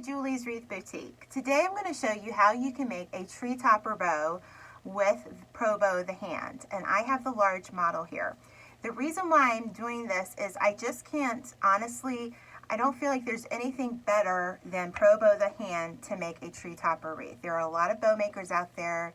Julie's Wreath Boutique. Today I'm going to show you how you can make a tree topper bow with Pro Bow the hand, and I have the large model here. The reason why I'm doing this is I just can't, honestly, I don't feel like there's anything better than Pro Bow the hand to make a tree topper wreath. There are a lot of bow makers out there.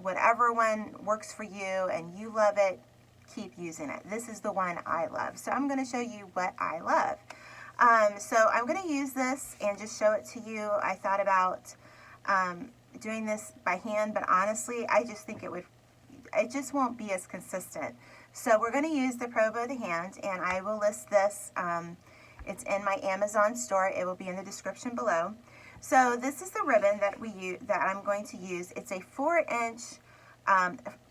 Whatever one works for you and you love it, keep using it. This is the one I love, so I'm going to show you what I love. So I'm going to use this and just show it to you. I thought about doing this by hand, but honestly, I just think it just won't be as consistent. So we're going to use the Pro Bow the hand, and I will list this. It's in my Amazon store. It will be in the description below. So this is the ribbon that I'm going to use. It's a 4-inch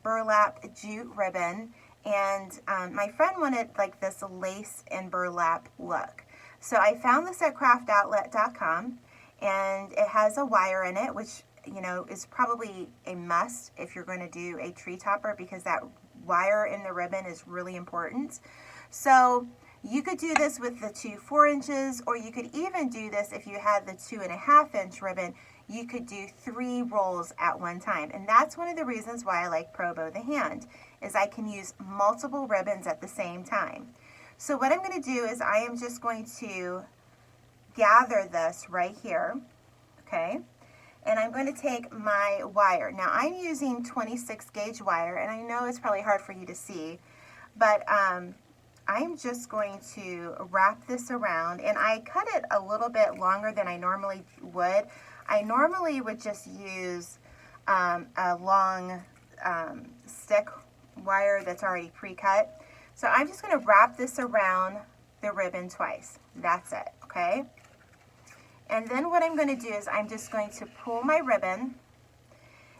burlap jute ribbon, and my friend wanted like this lace and burlap look. So I found this at craftoutlet.com, and it has a wire in it, which, you know, is probably a must if you're going to do a tree topper, because that wire in the ribbon is really important. So you could do this with the two 4 inches, or you could even do this if you had the 2.5-inch ribbon. You could do 3 rolls at one time, and that's one of the reasons why I like Pro Bow the hand, is I can use multiple ribbons at the same time. So what I'm going to do is I am just going to gather this right here, okay? And I'm going to take my wire. Now I'm using 26 gauge wire, and I know it's probably hard for you to see, but I'm just going to wrap this around, and I cut it a little bit longer than I normally would. I normally would just use a long stick wire that's already pre-cut. So I'm just going to wrap this around the ribbon twice. That's it, okay? And then what I'm going to do is I'm just going to pull my ribbon.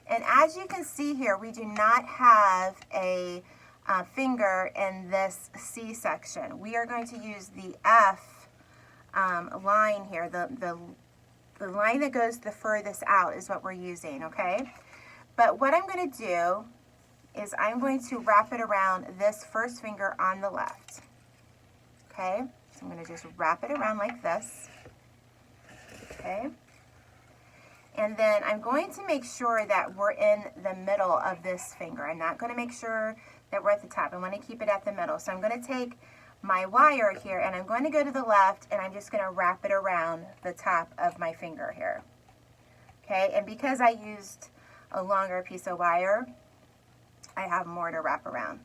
And as you can see here, we do not have a finger in this C section. We are going to use the F line here. The line that goes the furthest out is what we're using, okay? But what I'm going to do is I'm going to wrap it around this first finger on the left. Okay, so I'm going to just wrap it around like this. Okay, and then I'm going to make sure that we're in the middle of this finger. I'm not going to make sure that we're at the top. I want to keep it at the middle. So I'm going to take my wire here, and I'm going to go to the left, and I'm just going to wrap it around the top of my finger here. Okay, and because I used a longer piece of wire, I have more to wrap around.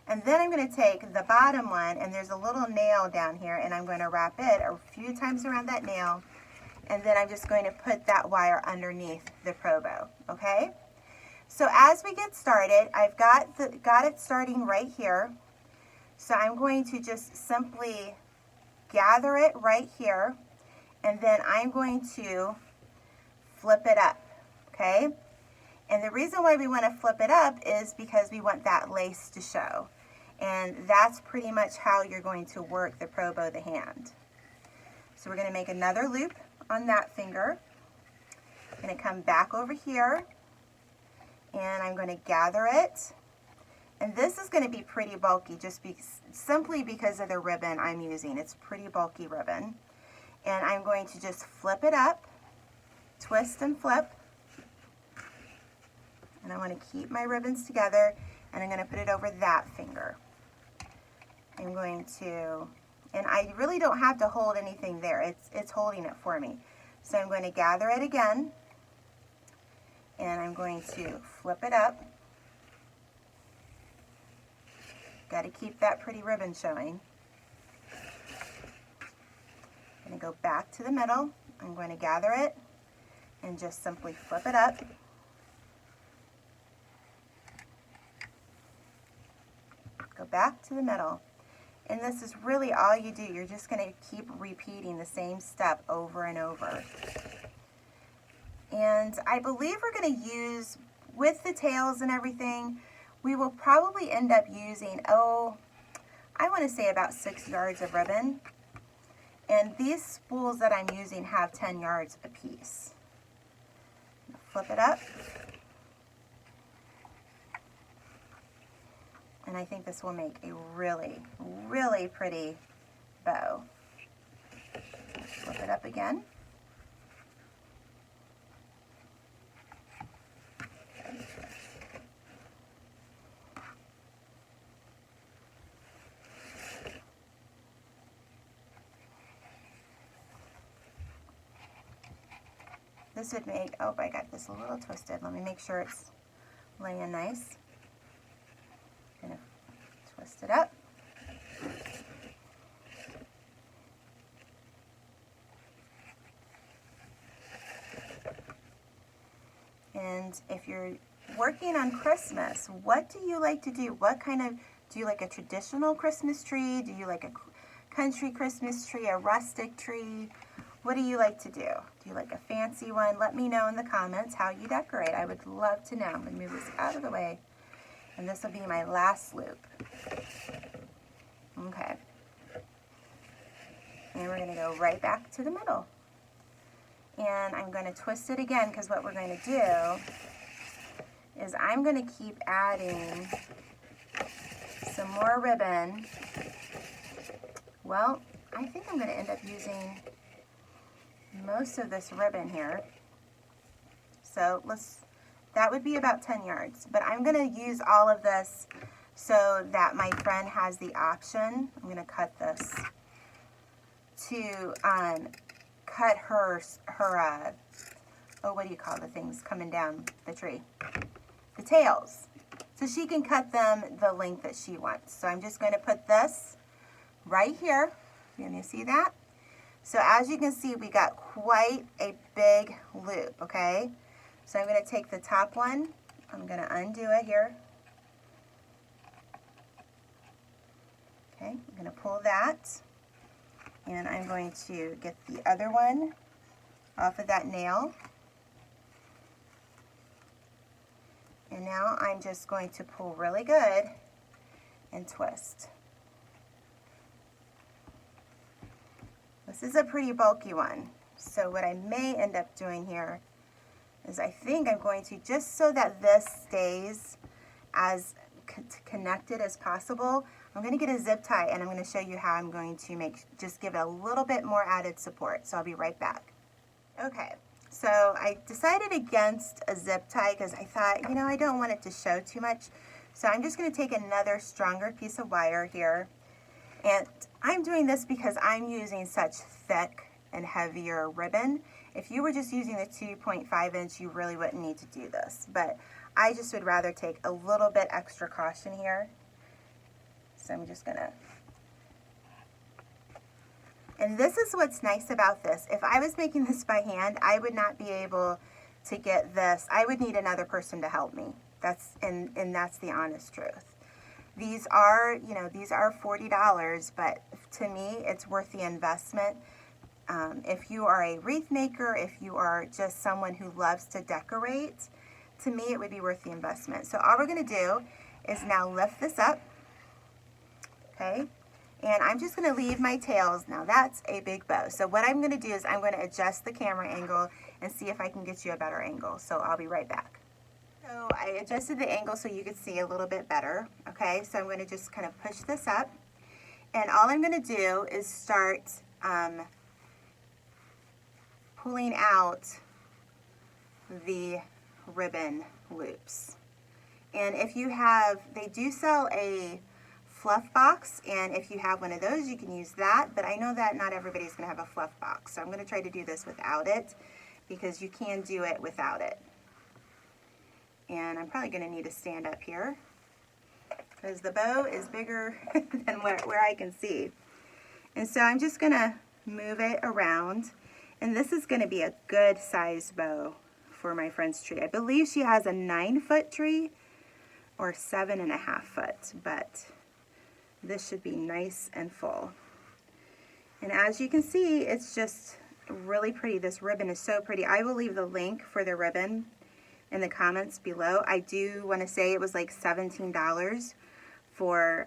And then I'm going to take the bottom one, and there's a little nail down here, and I'm going to wrap it a few times around that nail, and then I'm just going to put that wire underneath the Pro Bow, okay? So as we get started, I've got it starting right here. So I'm going to just simply gather it right here, and then I'm going to flip it up, okay? And the reason why we want to flip it up is because we want that lace to show. And that's pretty much how you're going to work the Pro Bow the hand. So we're going to make another loop on that finger. I'm going to come back over here, and I'm going to gather it. And this is going to be pretty bulky simply because of the ribbon I'm using. It's pretty bulky ribbon. And I'm going to just flip it up, twist and flip. And I want to keep my ribbons together, and I'm going to put it over that finger. I'm going to, and I really don't have to hold anything there. It's holding it for me. So I'm going to gather it again, and I'm going to flip it up. Got to keep that pretty ribbon showing. I'm going to go back to the middle. I'm going to gather it and just simply flip it up. Go back to the middle. And this is really all you do. You're just going to keep repeating the same step over and over. And I believe we're going to use, with the tails and everything, we will probably end up using, I want to say about 6 yards of ribbon. And these spools that I'm using have 10 yards apiece. Flip it up. And I think this will make a really, really pretty bow. Flip it up again. This would make, oh, I got this a little twisted. Let me make sure it's laying nice. Gonna twist it up. And if you're working on Christmas, what do you like to do? What kind of, do you like a traditional Christmas tree? Do you like a country Christmas tree, a rustic tree? What do you like to do? Do you like a fancy one? Let me know in the comments how you decorate. I would love to know. I'm going to move this out of the way. And this will be my last loop. Okay. And we're going to go right back to the middle. And I'm going to twist it again, because what we're going to do is I'm going to keep adding some more ribbon. Well, I think I'm going to end up using most of this ribbon here. So that would be about 10 yards. But I'm going to use all of this so that my friend has the option. I'm going to cut this to cut her oh, what do you call the things coming down the tree? The tails. So she can cut them the length that she wants. So I'm just going to put this right here. Can you see that? So as you can see, we got quite a big loop, okay? So I'm going to take the top one. I'm going to undo it here. Okay, I'm going to pull that. And I'm going to get the other one off of that nail. And now I'm just going to pull really good and twist. This is a pretty bulky one. So what I may end up doing here is I think I'm going to, just so that this stays as connected as possible, I'm going to get a zip tie and I'm going to show you how I'm going to just give it a little bit more added support. So I'll be right back. Okay, so I decided against a zip tie because I thought, you know, I don't want it to show too much. So I'm just going to take another stronger piece of wire here. And I'm doing this because I'm using such thick and heavier ribbon. If you were just using the 2.5 inch, you really wouldn't need to do this. But I just would rather take a little bit extra caution here. So I'm just gonna, and this is what's nice about this. If I was making this by hand, I would not be able to get this. I would need another person to help me. And that's the honest truth. These are, you know, these are $40, but to me, it's worth the investment. If you are a wreath maker, if you are just someone who loves to decorate, to me, it would be worth the investment. So all we're gonna do is now lift this up, okay? And I'm just gonna leave my tails. Now that's a big bow. So what I'm gonna do is I'm gonna adjust the camera angle and see if I can get you a better angle. So I'll be right back. So I adjusted the angle so you could see a little bit better, okay? So I'm going to just kind of push this up. And all I'm going to do is start pulling out the ribbon loops. And if you have, they do sell a fluff box, and if you have one of those, you can use that. But I know that not everybody's going to have a fluff box. So I'm going to try to do this without it, because you can do it without it. And I'm probably going to need to stand up here because the bow is bigger than where I can see. And so I'm just going to move it around. And this is going to be a good sized bow for my friend's tree. I believe she has a 9-foot tree or 7.5 foot, but this should be nice and full. And as you can see, it's just really pretty. This ribbon is so pretty. I will leave the link for the ribbon in the comments below. I do want to say it was like $17 for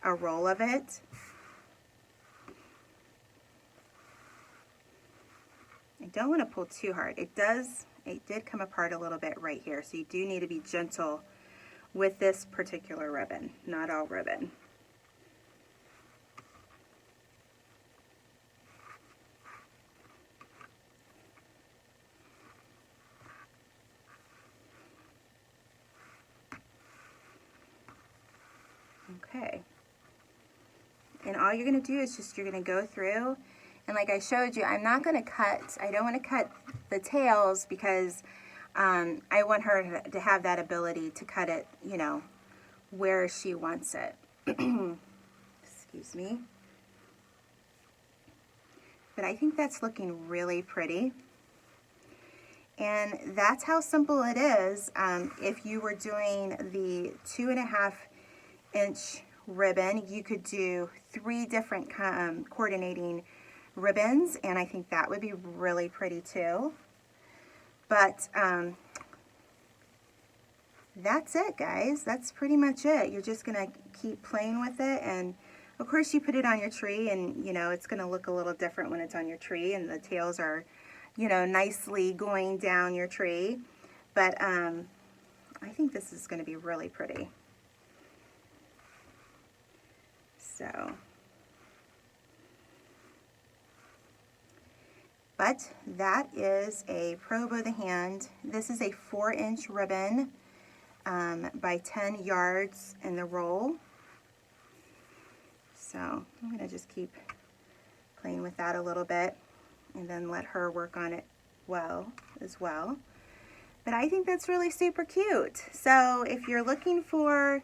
a roll of it. I don't want to pull too hard. It did come apart a little bit right here, so you do need to be gentle with this particular ribbon, not all ribbon. Okay, and all you're going to do is you're going to go through And like I showed you, I'm not going to cut, I don't want to cut the tails because I want her to have that ability to cut it, you know, where she wants it. Excuse me. But I think that's looking really pretty. And that's how simple it is. If you were doing the 2.5-inch ribbon, you could do 3 different coordinating ribbons, and I think that would be really pretty too. But that's it, guys. That's pretty much it. You're just gonna keep playing with it, and of course you put it on your tree, and you know it's gonna look a little different when it's on your tree and the tails are, you know, nicely going down your tree. But I think this is gonna be really pretty. So, but that is a Pro Bow the Hand. This is a 4-inch ribbon by 10 yards in the roll. So I'm going to just keep playing with that a little bit and then let her work on it as well. But I think that's really super cute. So if you're looking for,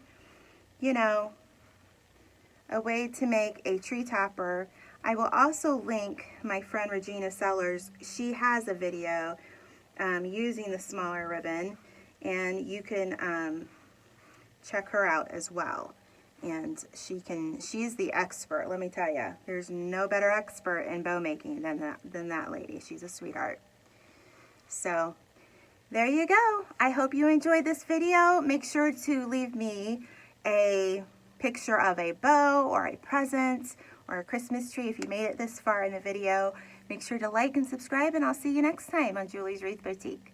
you know, a way to make a tree topper, I will also link my friend Regina Sellers. She has a video using the smaller ribbon, and you can check her out as well. And she's the expert, let me tell you. There's no better expert in bow making than that lady. She's a sweetheart. So there you go. I hope you enjoyed this video. Make sure to leave me a picture of a bow or a present or a Christmas tree if you made it this far in the video. Make sure to like and subscribe, and I'll see you next time on Julie's Wreath Boutique.